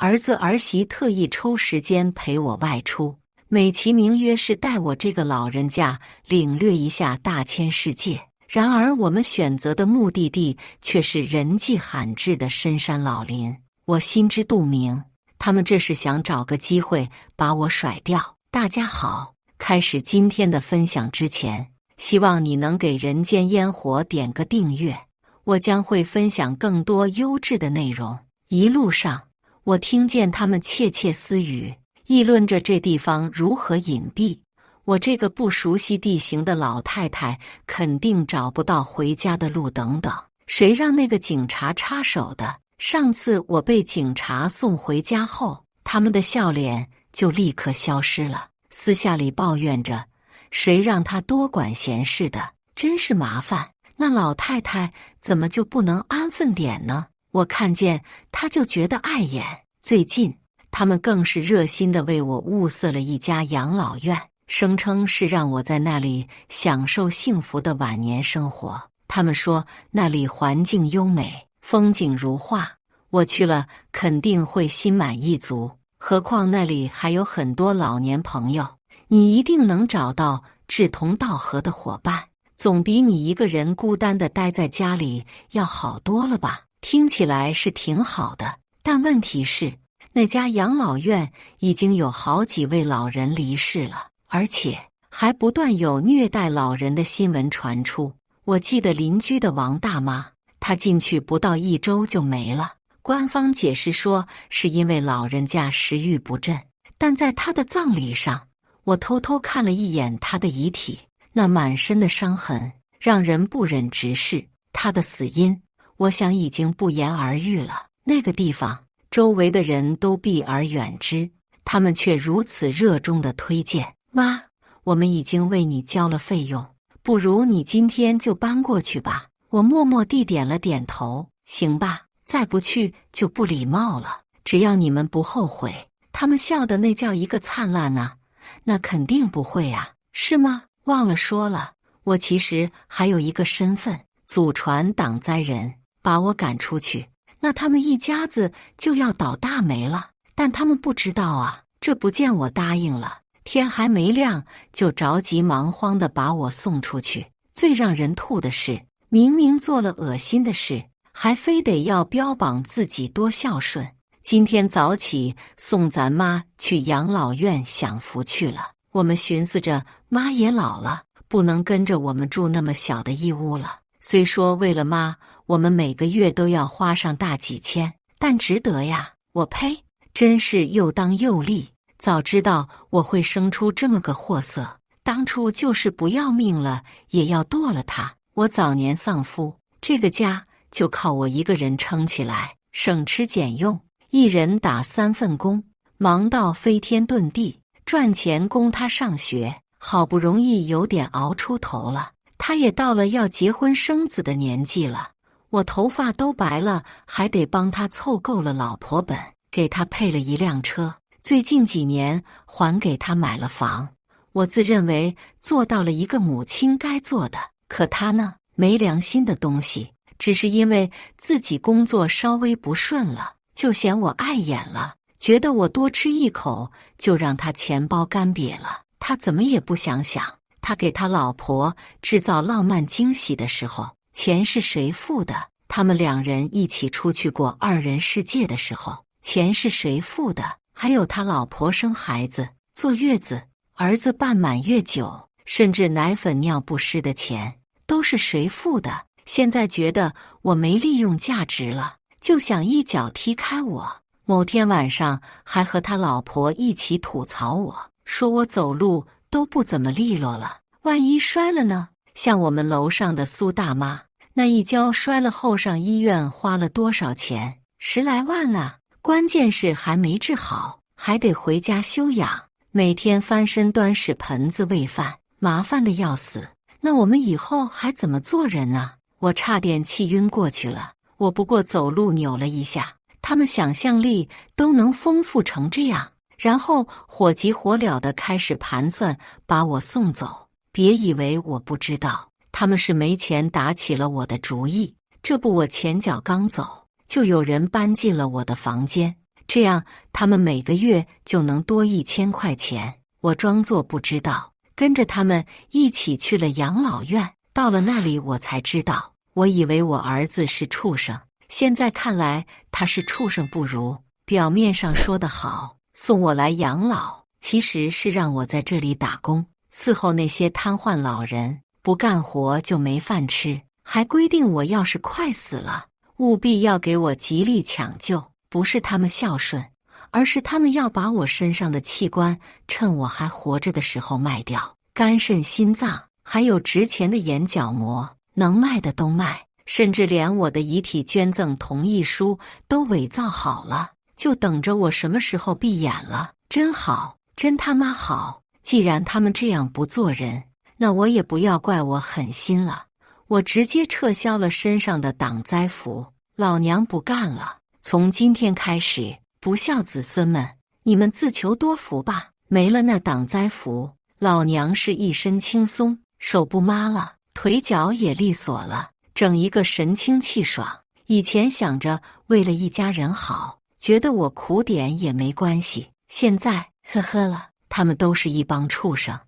儿子儿媳特意抽时间陪我外出，美其名曰是带我这个老人家领略一下大千世界。然而我们选择的目的地却是人迹罕至的深山老林，我心知肚明，他们这是想找个机会把我甩掉。大家好，开始今天的分享之前，希望你能给人间烟火点个订阅，我将会分享更多优质的内容。一路上，我听见他们窃窃私语，议论着这地方如何隐蔽。我这个不熟悉地形的老太太肯定找不到回家的路等等。谁让那个警察插手的？上次我被警察送回家后，他们的笑脸就立刻消失了，私下里抱怨着，谁让他多管闲事的，真是麻烦。那老太太怎么就不能安分点呢？我看见她就觉得碍眼。最近，他们更是热心地为我物色了一家养老院，声称是让我在那里享受幸福的晚年生活。他们说那里环境优美，风景如画，我去了肯定会心满意足。何况那里还有很多老年朋友，你一定能找到志同道合的伙伴，总比你一个人孤单地待在家里要好多了吧？听起来是挺好的，但问题是，那家养老院已经有好几位老人离世了，而且还不断有虐待老人的新闻传出。我记得邻居的王大妈，她进去不到1周就没了。官方解释说是因为老人家食欲不振，但在她的葬礼上，我偷偷看了一眼她的遗体，那满身的伤痕让人不忍直视。她的死因，我想已经不言而喻了。那个地方，周围的人都避而远之，他们却如此热衷地推荐。妈，我们已经为你交了费用，不如你今天就搬过去吧。我默默地点了点头，行吧，再不去就不礼貌了。只要你们不后悔。他们笑的那叫一个灿烂啊。那肯定不会啊，是吗？忘了说了，我其实还有一个身份，祖传挡灾人。把我赶出去，那他们一家子就要倒大霉了。但他们不知道啊，这不见我答应了，天还没亮就着急忙慌地把我送出去。最让人吐的是，明明做了恶心的事，还非得要标榜自己多孝顺。今天早起送咱妈去养老院享福去了，我们寻思着妈也老了，不能跟着我们住那么小的一屋了。虽说为了妈，我们每个月都要花上大几千，但值得呀！我呸，真是又当又立。早知道我会生出这么个货色，当初就是不要命了也要剁了他。我早年丧夫，这个家就靠我一个人撑起来，省吃俭用，一人打3份工，忙到飞天遁地，赚钱供他上学，好不容易有点熬出头了。他也到了要结婚生子的年纪了，我头发都白了，还得帮他凑够了老婆本，给他配了一辆车，最近几年还给他买了房。我自认为做到了一个母亲该做的，可他呢，没良心的东西，只是因为自己工作稍微不顺了，就嫌我碍眼了，觉得我多吃一口就让他钱包干瘪了。他怎么也不想想，他给他老婆制造浪漫惊喜的时候，钱是谁付的？他们2人一起出去过2人世界的时候，钱是谁付的？还有他老婆生孩子、坐月子、儿子办满月酒，甚至奶粉尿不湿的钱，都是谁付的？现在觉得我没利用价值了，就想一脚踢开我。某天晚上还和他老婆一起吐槽我，说我走路都不怎么利落了，万一摔了呢？像我们楼上的苏大妈，那一跤摔了后上医院花了多少钱？10来万啊！关键是还没治好，还得回家休养，每天翻身端屎盆子喂饭，麻烦的要死。那我们以后还怎么做人啊？我差点气晕过去了。我不过走路扭了一下，他们想象力都能丰富成这样，然后火急火燎地开始盘算把我送走。别以为我不知道，他们是没钱打起了我的主意。这不，我前脚刚走，就有人搬进了我的房间。这样他们每个月就能多1000块钱。我装作不知道，跟着他们一起去了养老院。到了那里，我才知道，我以为我儿子是畜生，现在看来他是畜生不如。表面上说得好，送我来养老，其实是让我在这里打工，伺候那些瘫痪老人，不干活就没饭吃，还规定我要是快死了，务必要给我极力抢救。不是他们孝顺，而是他们要把我身上的器官趁我还活着的时候卖掉，肝肾心脏还有值钱的眼角膜，能卖的都卖，甚至连我的遗体捐赠同意书都伪造好了，就等着我什么时候闭眼了。真好，真他妈好！既然他们这样不做人，那我也不要怪我狠心了。我直接撤销了身上的党灾符，老娘不干了！从今天开始，不孝子孙们，你们自求多福吧。没了那党灾符，老娘是一身轻松，手不麻了，腿脚也利索了，整一个神清气爽。以前想着为了一家人好，觉得我苦点也没关系，现在呵呵了，他们都是一帮畜生，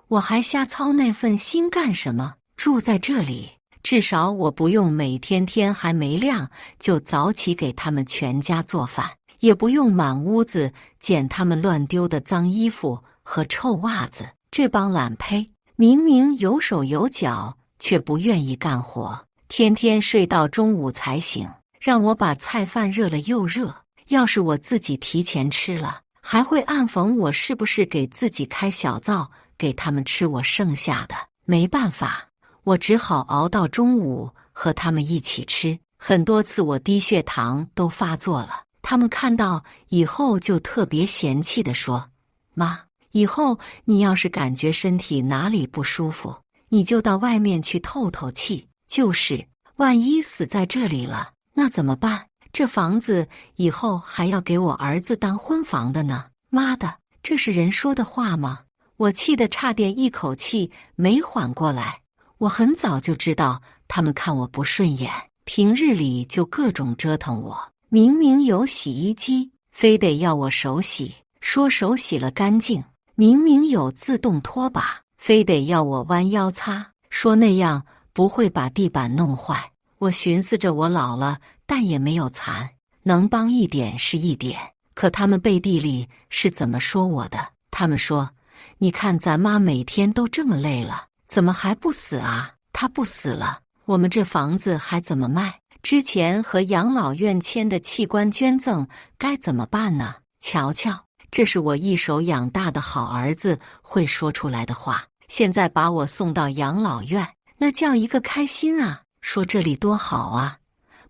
我还瞎操那份心干什么？住在这里，至少我不用每天天还没亮就早起给他们全家做饭，也不用满屋子捡他们乱丢的脏衣服和臭袜子。这帮懒胚明明有手有脚，却不愿意干活，天天睡到中午才醒，让我把菜饭热了又热。要是我自己提前吃了，还会暗讽我是不是给自己开小灶，给他们吃我剩下的。没办法，我只好熬到中午和他们一起吃。很多次我低血糖都发作了，他们看到以后就特别嫌弃地说：“妈，以后你要是感觉身体哪里不舒服，你就到外面去透透气。就是万一死在这里了，那怎么办？这房子以后还要给我儿子当婚房的呢。”妈的，这是人说的话吗？我气得差点一口气没缓过来。我很早就知道他们看我不顺眼，平日里就各种折腾我。明明有洗衣机，非得要我手洗，说手洗了干净；明明有自动拖把，非得要我弯腰擦，说那样不会把地板弄坏。我寻思着我老了，但也没有残，能帮一点是一点。可他们背地里是怎么说我的？他们说：“你看咱妈每天都这么累了，怎么还不死啊？她不死了，我们这房子还怎么卖？之前和养老院签的器官捐赠该怎么办呢？”瞧瞧，这是我一手养大的好儿子会说出来的话。现在把我送到养老院，那叫一个开心啊！说这里多好啊，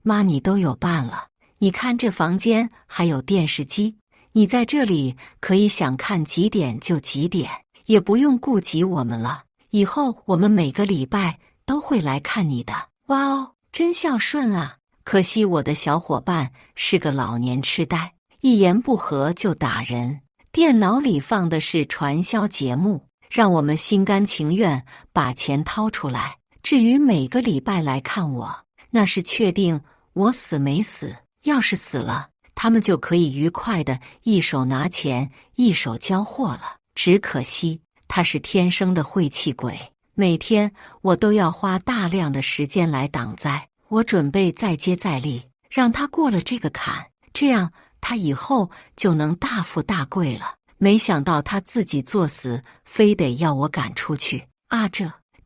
妈你都有伴了。你看这房间还有电视机，你在这里可以想看几点就几点，也不用顾及我们了。以后我们每个礼拜都会来看你的。哇哦，真孝顺啊！可惜我的小伙伴是个老年痴呆，一言不合就打人。电脑里放的是传销节目，让我们心甘情愿把钱掏出来。至于每个礼拜来看我，那是确定我死没死。要是死了，他们就可以愉快的一手拿钱一手交货了。只可惜他是天生的晦气鬼，每天我都要花大量的时间来挡灾。我准备再接再厉，让他过了这个坎，这样他以后就能大富大贵了。没想到他自己作死，非得要我赶出去啊！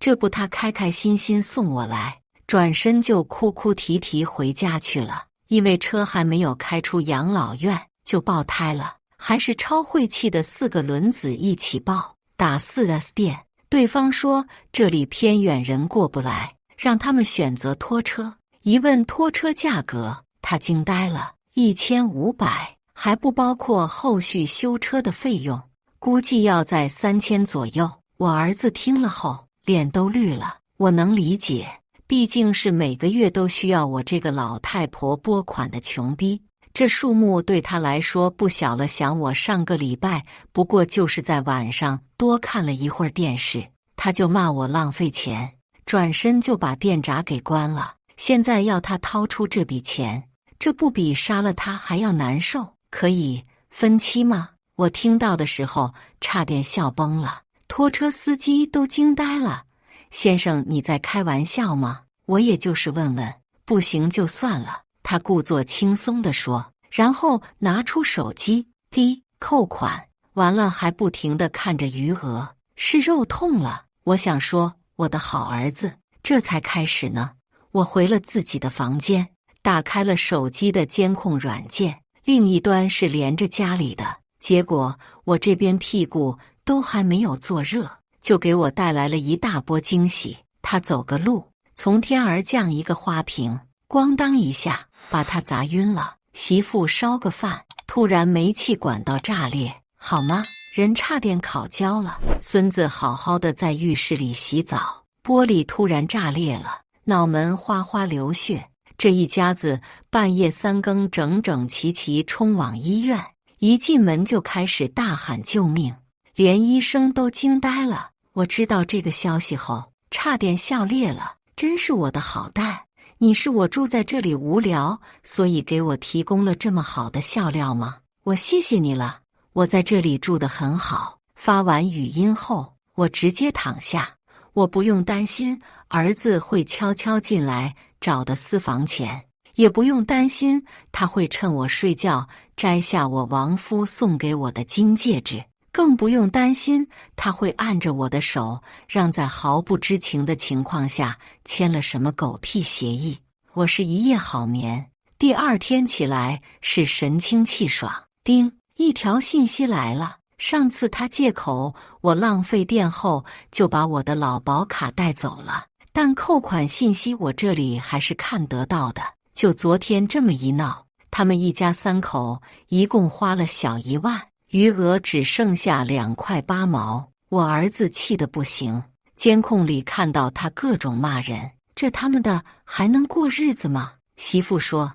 这不他开开心心送我来，转身就哭哭啼啼回家去了。因为车还没有开出养老院就爆胎了，还是超晦气的4个轮子一起爆。打 4S 店，对方说这里偏远人过不来，让他们选择拖车。一问拖车价格，他惊呆了，1500，还不包括后续修车的费用，估计要在3000左右。我儿子听了后脸都绿了，我能理解，毕竟是每个月都需要我这个老太婆拨款的穷逼，这数目对他来说不小了。想我上个礼拜不过就是在晚上多看了一会儿电视，他就骂我浪费钱，转身就把电闸给关了。现在要他掏出这笔钱，这不比杀了他还要难受？可以分期吗？我听到的时候差点笑崩了，拖车司机都惊呆了。先生，你在开玩笑吗？我也就是问问，不行就算了。他故作轻松地说，然后拿出手机，扣款，完了还不停地看着余额，是肉痛了。我想说，我的好儿子，这才开始呢。我回了自己的房间，打开了手机的监控软件，另一端是连着家里的。结果我这边屁股都还没有坐热，就给我带来了一大波惊喜。他走个路，从天而降一个花瓶，咣当一下把他砸晕了。媳妇烧个饭，突然煤气管道炸裂，好吗？人差点烤焦了。孙子好好的在浴室里洗澡，玻璃突然炸裂了，脑门哗哗流血。这一家子半夜3更整整齐齐冲往医院，一进门就开始大喊救命，连医生都惊呆了。我知道这个消息后，差点笑裂了。真是我的好蛋！你是我住在这里无聊，所以给我提供了这么好的笑料吗？我谢谢你了。我在这里住得很好。发完语音后，我直接躺下，我不用担心儿子会悄悄进来找的私房钱，也不用担心他会趁我睡觉摘下我亡夫送给我的金戒指，更不用担心他会按着我的手，让在毫不知情的情况下签了什么狗屁协议。我是一夜好眠，第二天起来是神清气爽。叮，一条信息来了。上次他借口我浪费电后，就把我的老保卡带走了，但扣款信息我这里还是看得到的。就昨天这么一闹，他们一家3口一共花了小1万，余额只剩下2块8毛。我儿子气得不行，监控里看到他各种骂人，这他们的还能过日子吗？媳妇说，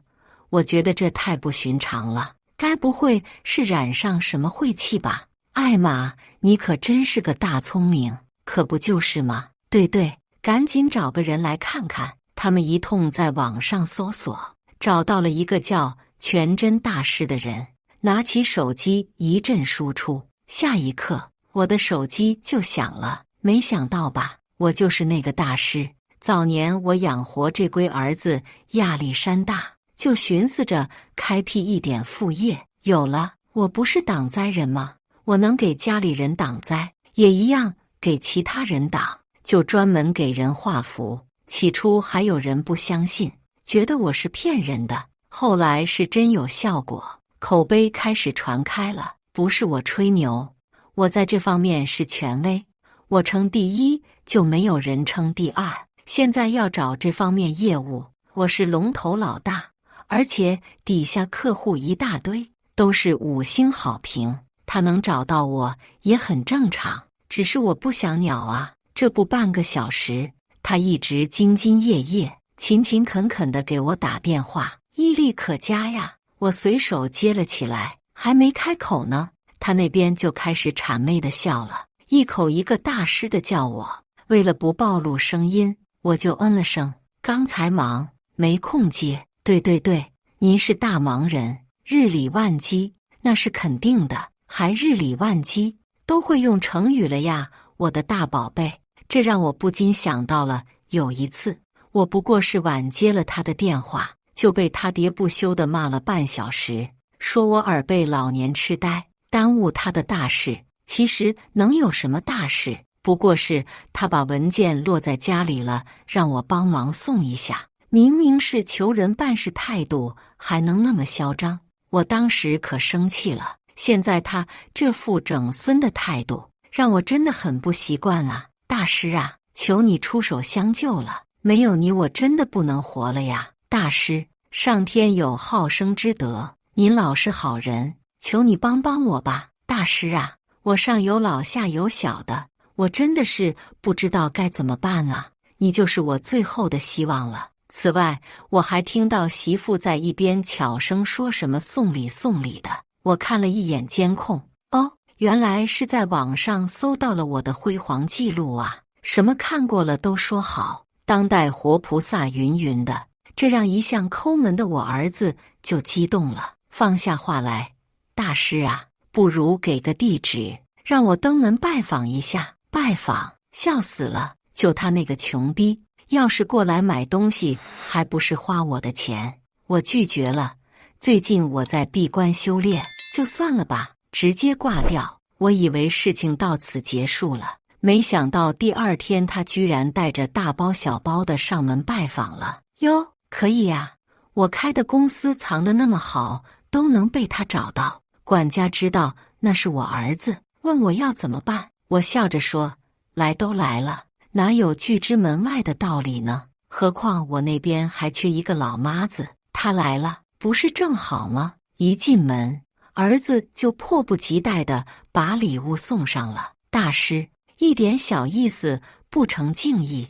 我觉得这太不寻常了，该不会是染上什么晦气吧？艾玛，你可真是个大聪明，可不就是吗？对，赶紧找个人来看看。他们一通在网上搜索，找到了一个叫全真大师的人，拿起手机一阵输出，下一刻我的手机就响了。没想到吧，我就是那个大师。早年我养活这龟儿子亚历山大，就寻思着开辟一点副业。有了，我不是挡灾人吗？我能给家里人挡灾，也一样给其他人挡，就专门给人画符。起初还有人不相信，觉得我是骗人的，后来是真有效果，口碑开始传开了。不是我吹牛，我在这方面是权威，我称第一就没有人称第二。现在要找这方面业务，我是龙头老大，而且底下客户一大堆，都是5星好评。他能找到我也很正常，只是我不想鸟啊。这不半个小时，他一直兢兢业业、勤勤恳恳地给我打电话，毅力可嘉呀。我随手接了起来，还没开口呢，他那边就开始谄媚地笑了，一口一个大师的叫我。为了不暴露声音，我就嗯了声，刚才忙，没空接。对，您是大忙人，日理万机，那是肯定的。还日理万机，都会用成语了呀，我的大宝贝。这让我不禁想到了有一次，我不过是晚接了他的电话，就被他喋不休地骂了半小时，说我耳背老年痴呆，耽误他的大事。其实能有什么大事？不过是他把文件落在家里了，让我帮忙送一下。明明是求人办事态度，还能那么嚣张？我当时可生气了。现在他这副整孙的态度，让我真的很不习惯啊！大师啊，求你出手相救了，没有你我真的不能活了呀！大师，上天有好生之德，您老是好人，求你帮帮我吧！大师啊，我上有老下有小的，我真的是不知道该怎么办啊！你就是我最后的希望了。此外，我还听到媳妇在一边悄声说什么送礼的。我看了一眼监控，哦，原来是在网上搜到了我的辉煌记录啊！什么看过了都说好，当代活菩萨云的，这让一向抠门的我儿子就激动了，放下话来，大师啊，不如给个地址，让我登门拜访一下。拜访？笑死了！就他那个穷逼，要是过来买东西，还不是花我的钱？我拒绝了。最近我在闭关修炼，就算了吧，直接挂掉。我以为事情到此结束了，没想到第二天他居然带着大包小包的上门拜访了。哟，可以呀，我开的公司藏得那么好，都能被他找到。管家知道那是我儿子，问我要怎么办。我笑着说，来都来了，哪有拒之门外的道理呢？何况我那边还缺一个老妈子，他来了，不是正好吗？一进门，儿子就迫不及待地把礼物送上了。大师，一点小意思不成敬意？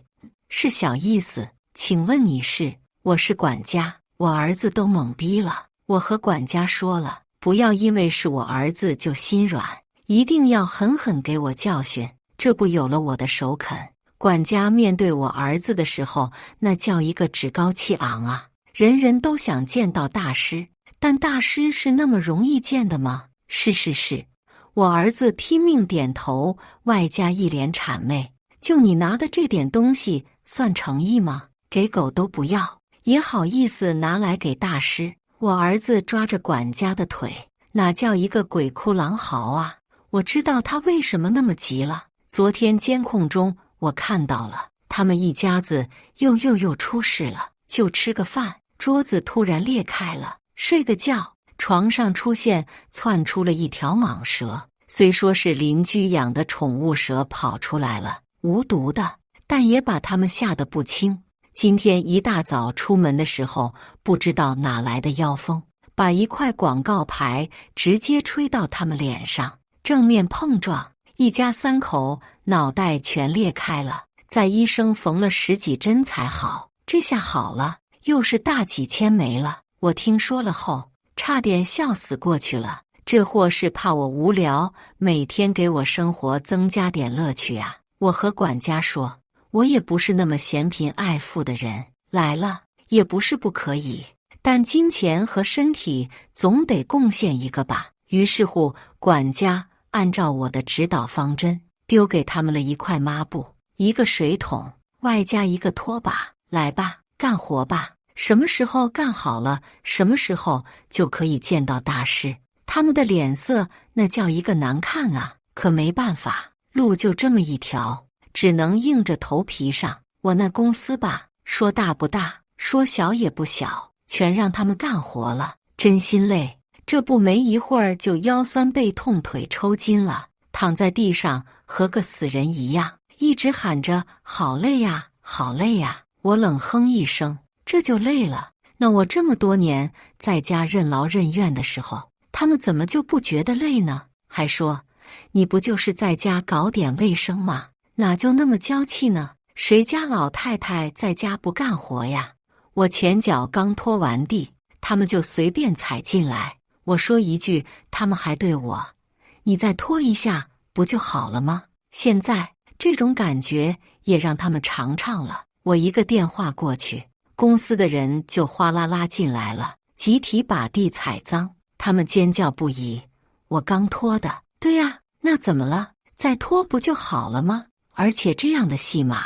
是小意思，请问你是？我是管家。我儿子都懵逼了。我和管家说了，不要因为是我儿子就心软，一定要狠狠给我教训，这不有了我的首肯。管家面对我儿子的时候，那叫一个趾高气昂啊！人人都想见到大师，但大师是那么容易见的吗？是。我儿子拼命点头，外加一脸谄媚。就你拿的这点东西，算诚意吗？给狗都不要，也好意思拿来给大师？我儿子抓着管家的腿，哪叫一个鬼哭狼嚎啊！我知道他为什么那么急了。昨天监控中我看到了，他们一家子又出事了。就吃个饭，桌子突然裂开了；睡个觉，床上窜出了一条蟒蛇。虽说是邻居养的宠物蛇跑出来了，无毒的，但也把他们吓得不轻。今天一大早出门的时候，不知道哪来的妖风，把一块广告牌直接吹到他们脸上，正面碰撞，一家三口脑袋全裂开了，在医生缝了10几针才好。这下好了，又是大几千没了。我听说了后，差点笑死过去了。这货是怕我无聊，每天给我生活增加点乐趣啊。我和管家说，我也不是那么嫌贫爱富的人，来了也不是不可以，但金钱和身体总得贡献一个吧。于是乎，管家按照我的指导方针，丢给他们了一块抹布、一个水桶，外加一个拖把。来吧，干活吧，什么时候干好了，什么时候就可以见到大师。他们的脸色那叫一个难看啊，可没办法，路就这么一条，只能硬着头皮上。我那公司吧，说大不大，说小也不小，全让他们干活了，真心累。这不没一会儿就腰酸背痛腿抽筋了，躺在地上和个死人一样，一直喊着好累呀，好累呀。我冷哼一声，这就累了？那我这么多年在家任劳任怨的时候，他们怎么就不觉得累呢？还说你不就是在家搞点卫生吗？哪就那么娇气呢？谁家老太太在家不干活呀？我前脚刚拖完地，他们就随便踩进来。我说一句，他们还对我，你再拖一下不就好了吗？现在这种感觉也让他们尝尝了。我一个电话过去，公司的人就哗啦啦进来了，集体把地踩脏，他们尖叫不已。我刚拖的。对呀，那怎么了？再拖不就好了吗？而且这样的戏码，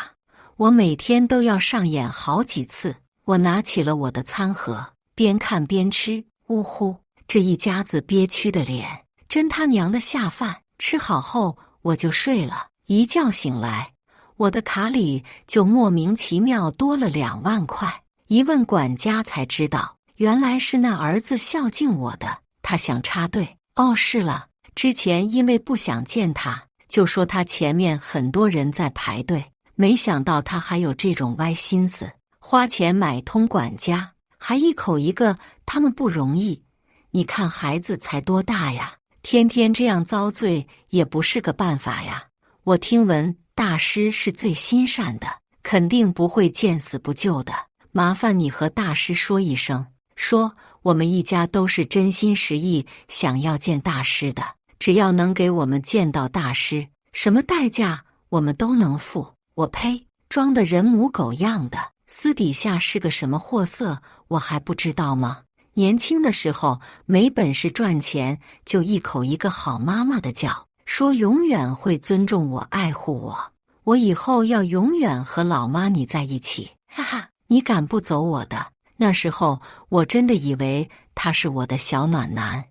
我每天都要上演好几次。我拿起了我的餐盒，边看边吃。呜呼，这一家子憋屈的脸，真他娘的下饭。吃好后我就睡了，一觉醒来，我的卡里就莫名其妙多了2万块。一问管家才知道，原来是那儿子孝敬我的，他想插队。哦，是了，之前因为不想见他，就说他前面很多人在排队，没想到他还有这种歪心思，花钱买通管家，还一口一个他们不容易。你看孩子才多大呀，天天这样遭罪也不是个办法呀。我听闻大师是最心善的，肯定不会见死不救的，麻烦你和大师说一声，说我们一家都是真心实意想要见大师的，只要能给我们见到大师，什么代价我们都能付。我呸，装的人模狗样的，私底下是个什么货色我还不知道吗？年轻的时候没本事赚钱，就一口一个好妈妈的叫，说永远会尊重我、爱护我，我以后要永远和老妈你在一起，哈哈，你赶不走我的。那时候我真的以为他是我的小暖男，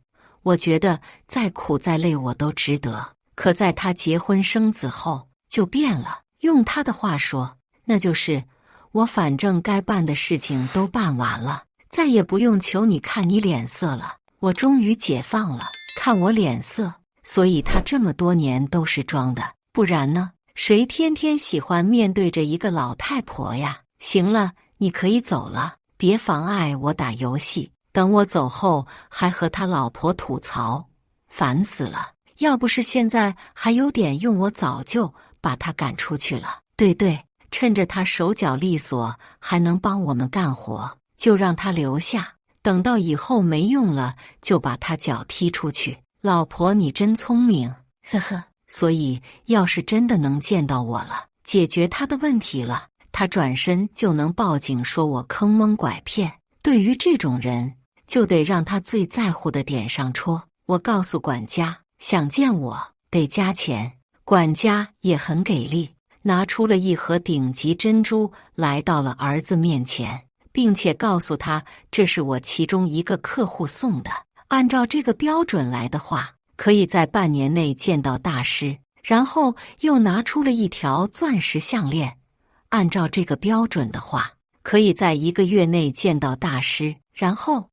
我觉得再苦再累我都值得。可在他结婚生子后就变了，用他的话说，那就是我反正该办的事情都办完了，再也不用求你看你脸色了，我终于解放了，看我脸色。所以他这么多年都是装的，不然呢？谁天天喜欢面对着一个老太婆呀？行了，你可以走了，别妨碍我打游戏。等我走后还和他老婆吐槽，烦死了。要不是现在还有点用，我早就把他赶出去了。对对，趁着他手脚利索还能帮我们干活，就让他留下，等到以后没用了就把他脚踢出去。老婆你真聪明，呵呵。所以要是真的能见到我了，解决他的问题了，他转身就能报警说我坑蒙拐骗。对于这种人，就得让他最在乎的点上戳。我告诉管家，想见我得加钱。管家也很给力，拿出了一盒顶级珍珠来到了儿子面前，并且告诉他这是我其中一个客户送的，按照这个标准来的话，可以在半年内见到大师。然后又拿出了一条钻石项链，按照这个标准的话，可以在1个月内见到大师。然后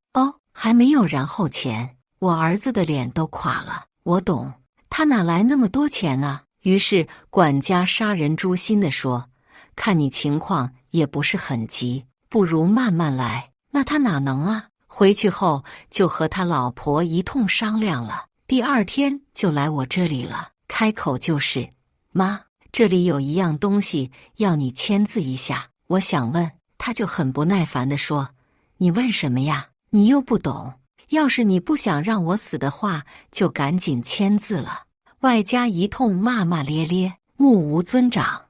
还没有然后钱，我儿子的脸都垮了。我懂，他哪来那么多钱啊？于是管家杀人诛心地说，看你情况也不是很急，不如慢慢来。那他哪能啊？回去后就和他老婆一通商量了，第2天就来我这里了，开口就是妈，这里有一样东西要你签字一下。我想问，他就很不耐烦地说，你问什么呀？你又不懂，要是你不想让我死的话，就赶紧签字了。外加一通骂骂咧咧，目无尊长，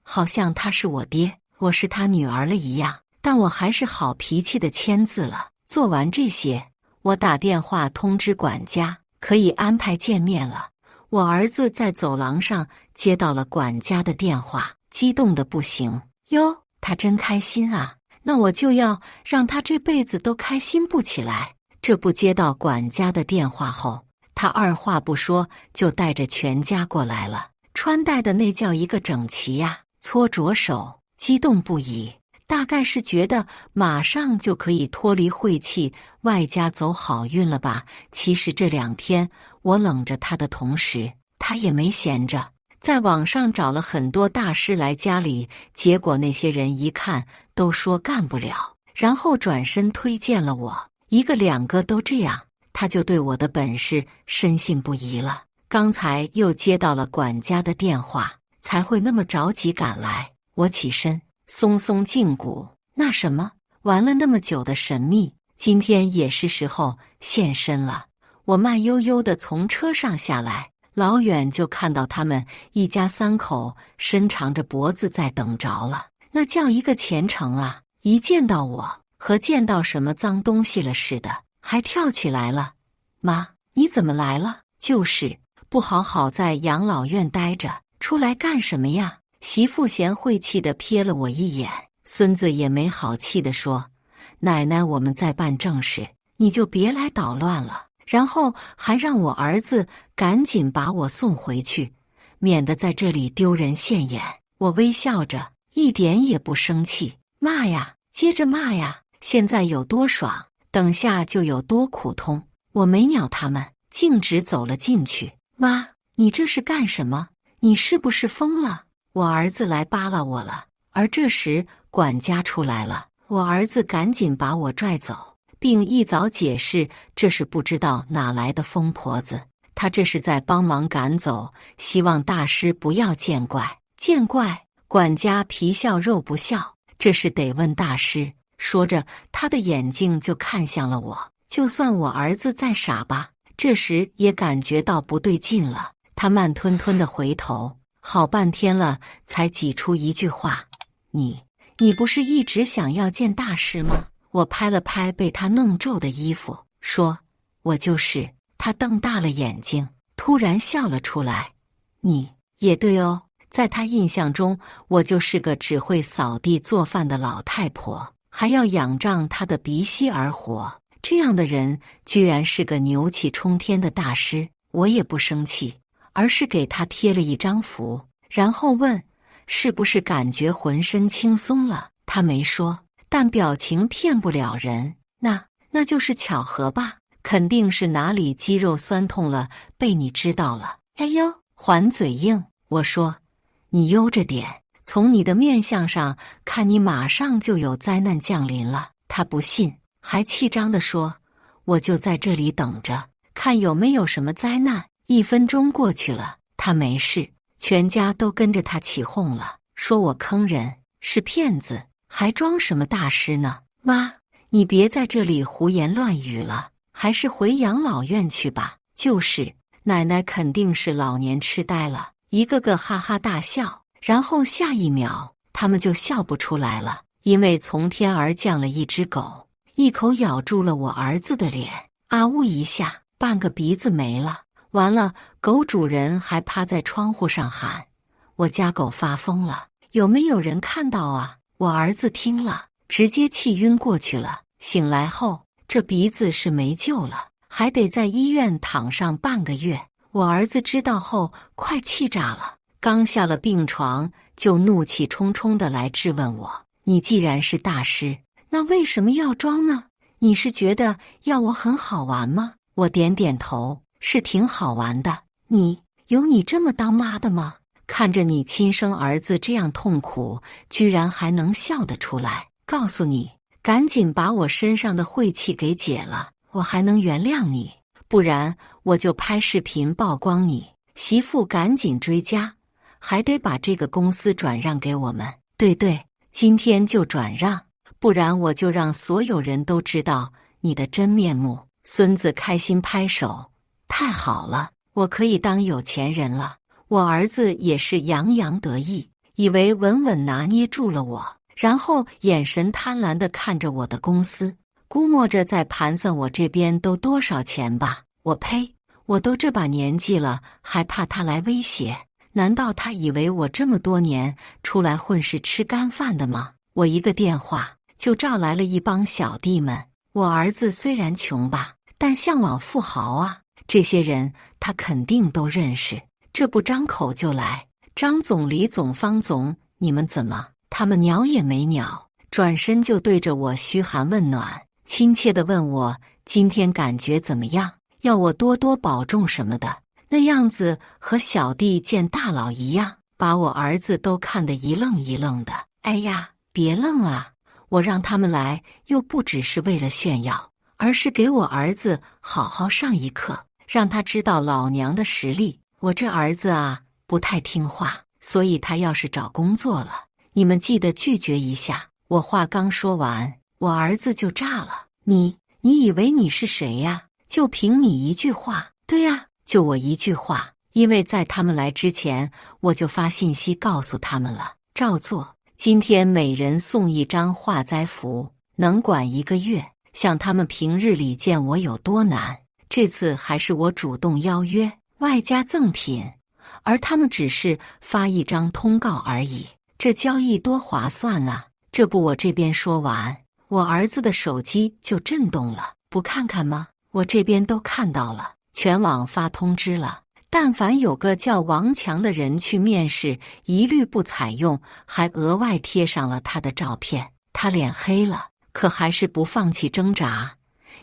好像他是我爹，我是他女儿了一样。但我还是好脾气的签字了。做完这些，我打电话通知管家，可以安排见面了。我儿子在走廊上接到了管家的电话，激动得不行。哟，他真开心啊，那我就要让他这辈子都开心不起来。这不，接到管家的电话后，他二话不说就带着全家过来了，穿戴的那叫一个整齐呀，搓着手，激动不已。大概是觉得马上就可以脱离晦气，外加走好运了吧。其实这2天我冷着他的同时，他也没闲着，在网上找了很多大师来家里，结果那些人一看都说干不了，然后转身推荐了我，1个2个都这样，他就对我的本事深信不疑了。刚才又接到了管家的电话，才会那么着急赶来。我起身松松胫骨，那什么，玩了那么久的神秘，今天也是时候现身了。我慢悠悠地从车上下来，老远就看到他们一家3口伸长着脖子在等着了，那叫一个虔诚啊！一见到我，和见到什么脏东西了似的，还跳起来了。妈，你怎么来了？就是不好好在养老院待着，出来干什么呀？媳妇嫌晦气地瞥了我一眼，孙子也没好气地说，奶奶我们在办正事，你就别来捣乱了。然后还让我儿子赶紧把我送回去，免得在这里丢人现眼。我微笑着，一点也不生气，骂呀，接着骂呀，现在有多爽，等下就有多苦痛。我没鸟他们，径直走了进去。妈，你这是干什么？你是不是疯了？我儿子来扒拉我了。而这时管家出来了，我儿子赶紧把我拽走，并一早解释这是不知道哪来的疯婆子，他这是在帮忙赶走，希望大师不要见怪。见怪？管家皮笑肉不笑，这是得问大师。说着，他的眼睛就看向了我。就算我儿子再傻吧，这时也感觉到不对劲了。他慢吞吞地回头，好半天了才挤出一句话：你不是一直想要见大师吗？我拍了拍被他弄皱的衣服，说：“我就是。”他瞪大了眼睛，突然笑了出来。你也对哦，在他印象中，我就是个只会扫地做饭的老太婆，还要仰仗他的鼻息而活。这样的人居然是个牛气冲天的大师。我也不生气，而是给他贴了一张符，然后问：“是不是感觉浑身轻松了？”他没说，但表情骗不了人。那就是巧合吧。肯定是哪里肌肉酸痛了，被你知道了。哎呦，还嘴硬！我说，你悠着点，从你的面相上看，你马上就有灾难降临了。他不信，还气张地说，我就在这里等着，看有没有什么灾难。1分钟过去了，他没事，全家都跟着他起哄了，说我坑人，是骗子，还装什么大师呢？妈，你别在这里胡言乱语了。还是回养老院去吧。就是，奶奶肯定是老年痴呆了。一个个哈哈大笑，然后下一秒他们就笑不出来了，因为从天而降了一只狗，一口咬住了我儿子的脸，啊呜一下，半个鼻子没了。完了，狗主人还趴在窗户上喊：“我家狗发疯了，有没有人看到啊？”我儿子听了，直接气晕过去了。醒来后，这鼻子是没救了，还得在医院躺上半个月。我儿子知道后快气炸了，刚下了病床就怒气冲冲地来质问我：“你既然是大师，那为什么要装呢？你是觉得要我很好玩吗？”我点点头，是挺好玩的。有你这么当妈的吗？看着你亲生儿子这样痛苦，居然还能笑得出来。告诉你，赶紧把我身上的晦气给解了，我还能原谅你，不然我就拍视频曝光你。媳妇赶紧追加，还得把这个公司转让给我们。对，今天就转让，不然我就让所有人都知道你的真面目。孙子开心拍手，太好了，我可以当有钱人了。我儿子也是洋洋得意，以为稳稳拿捏住了我，然后眼神贪婪地看着我的公司，估摸着在盘算我这边都多少钱吧。我呸！我都这把年纪了，还怕他来威胁？难道他以为我这么多年出来混是吃干饭的吗？我一个电话就召来了一帮小弟们。我儿子虽然穷吧，但向往富豪啊，这些人他肯定都认识，这不张口就来。张总、李总、方总，你们怎么？他们鸟也没鸟，转身就对着我嘘寒问暖，亲切地问我今天感觉怎么样，要我多多保重什么的，那样子和小弟见大佬一样，把我儿子都看得一愣一愣的。哎呀，别愣啊！我让他们来又不只是为了炫耀，而是给我儿子好好上一课，让他知道老娘的实力。我这儿子啊，不太听话，所以他要是找工作了，你们记得拒绝一下。我话刚说完，我儿子就炸了。你以为你是谁呀？就凭你一句话？对呀，就我一句话。因为在他们来之前，我就发信息告诉他们了，照做。今天每人送1张化灾符，能管1个月。想他们平日里见我有多难，这次还是我主动邀约，外加赠品，而他们只是发1张通告而已，这交易多划算啊！这不，我这边说完，我儿子的手机就震动了。不看看吗？我这边都看到了，全网发通知了。但凡有个叫王强的人去面试，一律不采用，还额外贴上了他的照片。他脸黑了，可还是不放弃挣扎。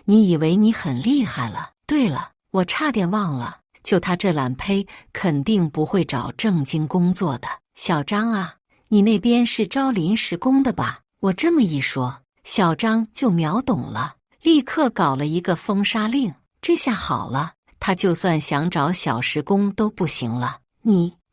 你以为你很厉害了？对了，我差点忘了，就他这懒胚，肯定不会找正经工作的。小张啊，你那边是招临时工的吧？我这么一说，小张就秒懂了，立刻搞了一个封杀令。这下好了，他就算想找小时工都不行了。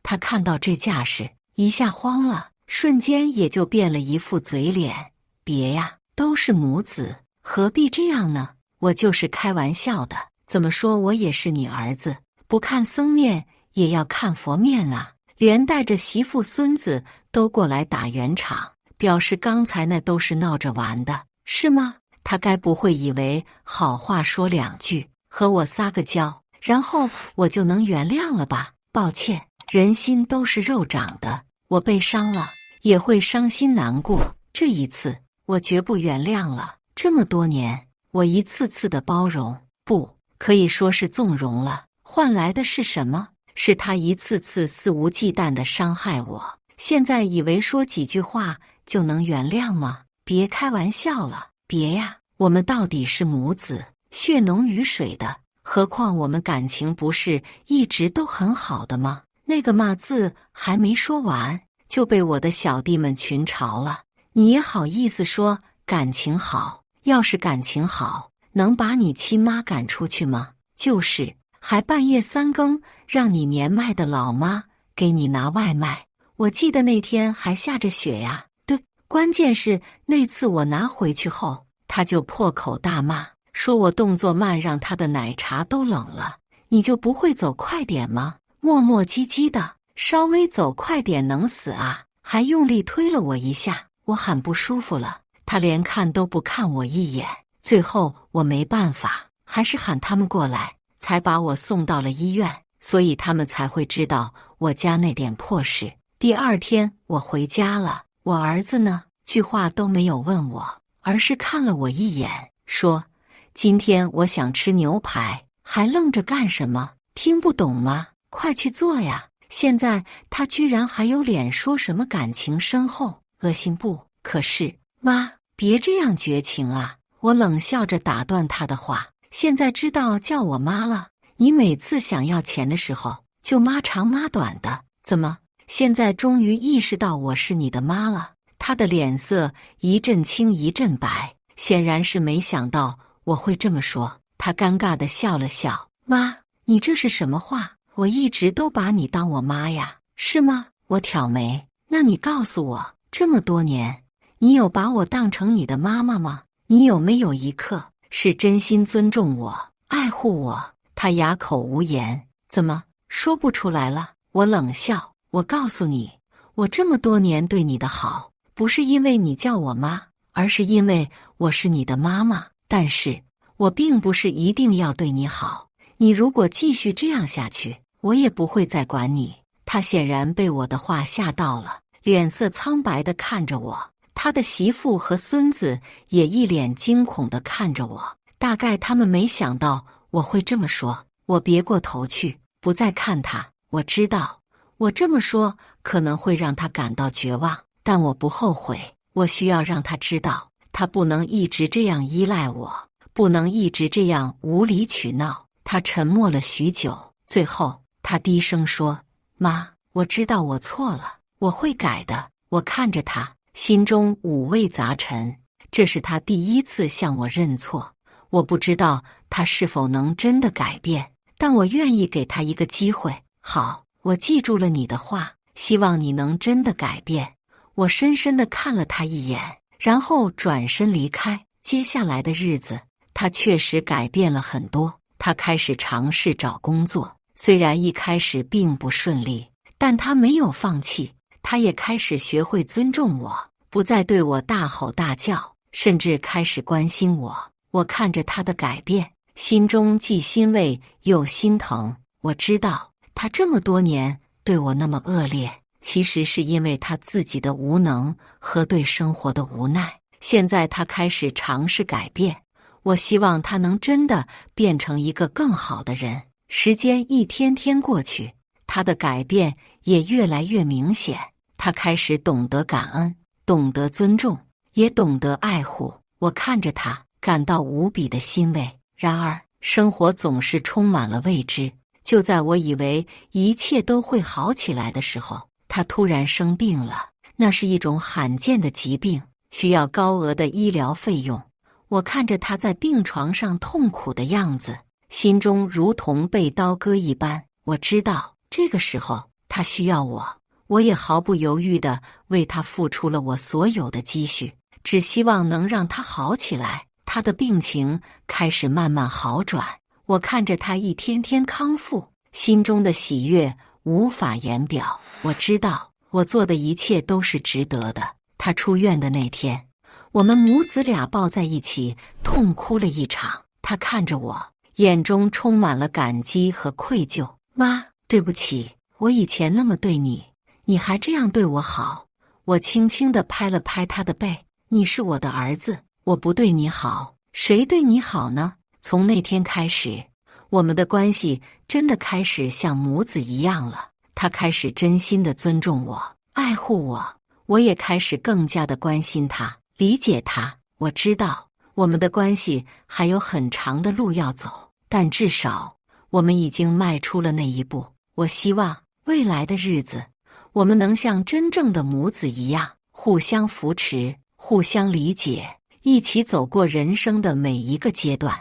他看到这架势，一下慌了，瞬间也就变了一副嘴脸。别呀，都是母子，何必这样呢？我就是开玩笑的，怎么说我也是你儿子，不看僧面也要看佛面啊！连带着媳妇孙子都过来打圆场，表示刚才那都是闹着玩的，是吗？他该不会以为好话说两句，和我撒个娇，然后我就能原谅了吧？抱歉，人心都是肉长的，我被伤了，也会伤心难过。这一次，我绝不原谅了。这么多年，我一次次的包容，不可以说是纵容了，换来的是什么？是他一次次肆无忌惮的伤害我。现在以为说几句话就能原谅吗？别开玩笑了，别呀！我们到底是母子，血浓于水的，何况我们感情不是一直都很好的吗？那个嘛字还没说完，就被我的小弟们群嘲了。你也好意思说感情好？要是感情好，能把你亲妈赶出去吗？就是，还半夜3更让你年迈的老妈给你拿外卖。我记得那天还下着雪呀。对，关键是那次我拿回去后，他就破口大骂，说我动作慢，让他的奶茶都冷了。你就不会走快点吗？磨磨唧唧的，稍微走快点能死啊？还用力推了我一下，我很不舒服了。他连看都不看我一眼，最后我没办法，还是喊他们过来，才把我送到了医院，所以他们才会知道我家那点破事。第二天我回家了，我儿子呢，句话都没有问我，而是看了我一眼，说：“今天我想吃牛排，还愣着干什么？听不懂吗？快去做呀！”现在他居然还有脸说什么感情深厚，恶心不？可是妈，别这样绝情啊！我冷笑着打断他的话。现在知道叫我妈了？你每次想要钱的时候就妈长妈短的，怎么现在终于意识到我是你的妈了？他的脸色一阵青一阵白，显然是没想到我会这么说。他尴尬地笑了笑：“妈，你这是什么话？我一直都把你当我妈呀，是吗？”我挑眉：“那你告诉我，这么多年，你有把我当成你的妈妈吗？你有没有一刻是真心尊重我、爱护我？”他哑口无言。怎么说不出来了？我冷笑：“我告诉你，我这么多年对你的好，不是因为你叫我妈，而是因为我是你的妈妈。但是我并不是一定要对你好，你如果继续这样下去，我也不会再管你。”他显然被我的话吓到了，脸色苍白地看着我。他的媳妇和孙子也一脸惊恐地看着我，大概他们没想到我会这么说。我别过头去，不再看他。我知道我这么说可能会让他感到绝望，但我不后悔。我需要让他知道，他不能一直这样依赖我，不能一直这样无理取闹。他沉默了许久，最后他低声说：“妈，我知道我错了，我会改的。”我看着他，心中五味杂陈。这是他第一次向我认错，我不知道他是否能真的改变，但我愿意给他一个机会。好，我记住了你的话，希望你能真的改变。我深深地看了他一眼，然后转身离开。接下来的日子，他确实改变了很多。他开始尝试找工作，虽然一开始并不顺利，但他没有放弃。他也开始学会尊重我，不再对我大吼大叫，甚至开始关心我。我看着他的改变，心中既欣慰又心疼。我知道他这么多年对我那么恶劣，其实是因为他自己的无能和对生活的无奈。现在他开始尝试改变，我希望他能真的变成一个更好的人。时间一天天过去，他的改变也越来越明显。他开始懂得感恩，懂得尊重，也懂得爱护。我看着他，感到无比的欣慰。然而，生活总是充满了未知。就在我以为一切都会好起来的时候，他突然生病了。那是一种罕见的疾病，需要高额的医疗费用。我看着他在病床上痛苦的样子，心中如同被刀割一般。我知道，这个时候他需要我。我也毫不犹豫地为他付出了我所有的积蓄，只希望能让他好起来。他的病情开始慢慢好转，我看着他一天天康复，心中的喜悦无法言表。我知道我做的一切都是值得的。他出院的那天，我们母子俩抱在一起，痛哭了一场。他看着我，眼中充满了感激和愧疚。妈，对不起，我以前那么对你，你还这样对我好。我轻轻地拍了拍他的背。你是我的儿子，我不对你好，谁对你好呢？从那天开始，我们的关系真的开始像母子一样了。他开始真心地尊重我，爱护我，我也开始更加地关心他，理解他。我知道我们的关系还有很长的路要走，但至少我们已经迈出了那一步。我希望未来的日子，我们能像真正的母子一样，互相扶持，互相理解，一起走过人生的每一个阶段。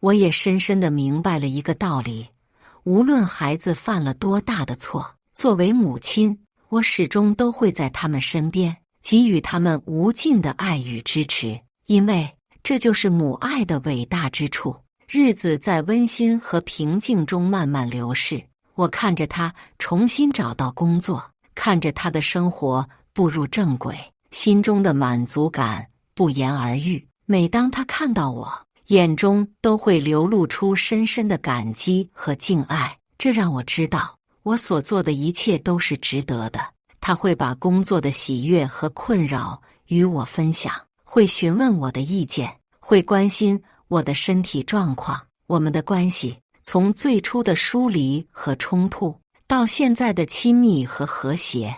我也深深地明白了一个道理，无论孩子犯了多大的错，作为母亲，我始终都会在他们身边，给予他们无尽的爱与支持，因为这就是母爱的伟大之处。日子在温馨和平静中慢慢流逝，我看着他重新找到工作，看着他的生活步入正轨，心中的满足感不言而喻。每当他看到我，眼中都会流露出深深的感激和敬爱，这让我知道我所做的一切都是值得的。他会把工作的喜悦和困扰与我分享，会询问我的意见，会关心我的身体状况。我们的关系从最初的疏离和冲突，到现在的亲密和和谐。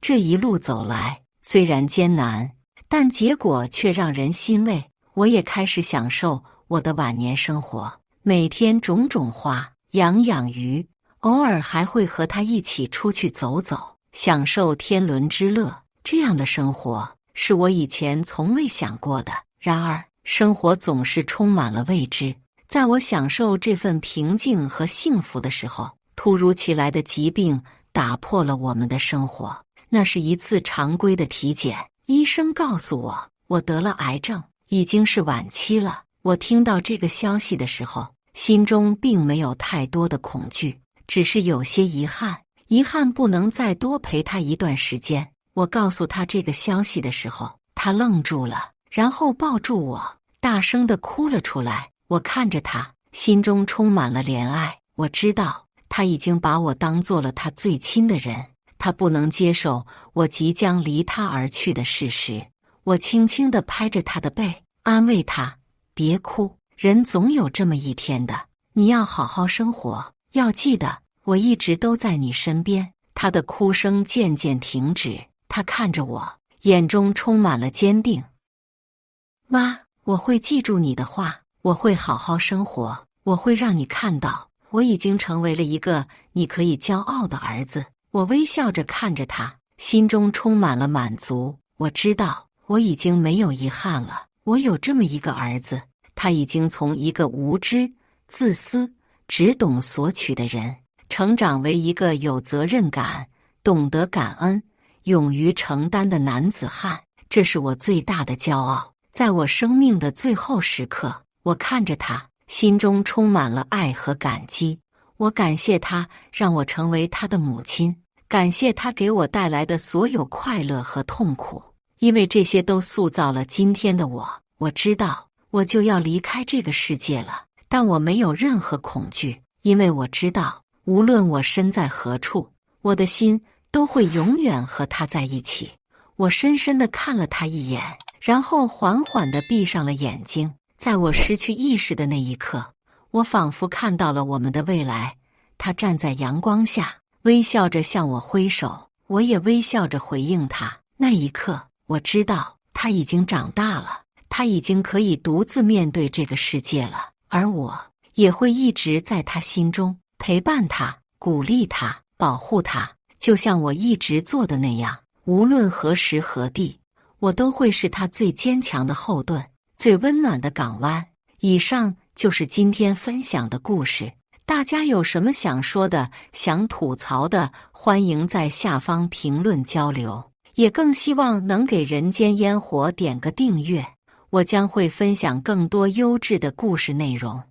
这一路走来，虽然艰难，但结果却让人欣慰。我也开始享受我的晚年生活，每天种种花，养养鱼，偶尔还会和他一起出去走走，享受天伦之乐。这样的生活是我以前从未想过的。然而，生活总是充满了未知。在我享受这份平静和幸福的时候，突如其来的疾病打破了我们的生活。那是一次常规的体检，医生告诉我，我得了癌症，已经是晚期了。我听到这个消息的时候，心中并没有太多的恐惧，只是有些遗憾不能再多陪他一段时间。我告诉他这个消息的时候，他愣住了，然后抱住我，大声地哭了出来。我看着他，心中充满了怜爱。我知道他已经把我当做了他最亲的人，他不能接受我即将离他而去的事实。我轻轻地拍着他的背，安慰他，别哭，人总有这么一天的，你要好好生活，要记得我一直都在你身边。他的哭声渐渐停止，他看着我，眼中充满了坚定。妈，我会记住你的话，我会好好生活，我会让你看到，我已经成为了一个你可以骄傲的儿子。我微笑着看着他，心中充满了满足。我知道我已经没有遗憾了，我有这么一个儿子，他已经从一个无知、自私、只懂索取的人，成长为一个有责任感、懂得感恩、勇于承担的男子汉。这是我最大的骄傲。在我生命的最后时刻，我看着他，心中充满了爱和感激。我感谢他让我成为他的母亲，感谢他给我带来的所有快乐和痛苦，因为这些都塑造了今天的我。我知道我就要离开这个世界了，但我没有任何恐惧，因为我知道无论我身在何处，我的心都会永远和他在一起。我深深地看了他一眼，然后缓缓地闭上了眼睛。在我失去意识的那一刻，我仿佛看到了我们的未来。他站在阳光下，微笑着向我挥手，我也微笑着回应他。那一刻，我知道他已经长大了，他已经可以独自面对这个世界了，而我也会一直在他心中陪伴他，鼓励他，保护他，就像我一直做的那样。无论何时何地，我都会是他最坚强的后盾，最温暖的港湾。以上就是今天分享的故事，大家有什么想说的、想吐槽的，欢迎在下方评论交流，也更希望能给人间烟火点个订阅，我将会分享更多优质的故事内容。